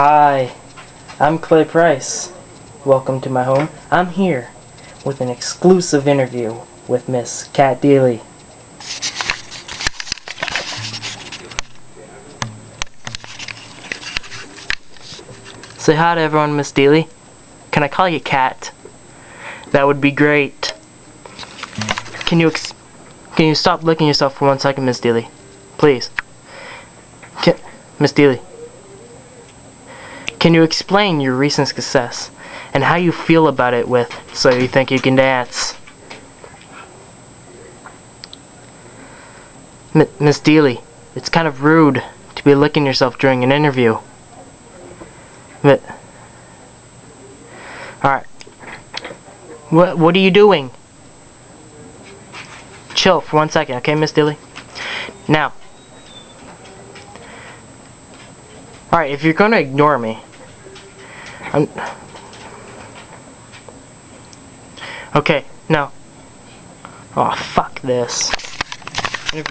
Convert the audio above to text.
Hi, I'm Clay Price. Welcome to my home. I'm here with an exclusive interview with Miss Cat Deeley. Say hi to everyone, Miss Deeley. Can I call you Cat? That would be great. Can you stop licking yourself for 1 second, Miss Deeley? Please. Miss Deeley. Can you explain your recent success and how you feel about it with So You Think You Can Dance? Miss Deeley, it's kind of rude to be licking yourself during an interview. Alright. What are you doing? Chill for 1 second, okay, Miss Deeley? Now. Alright, if you're going to ignore me, okay, no. Oh, fuck this.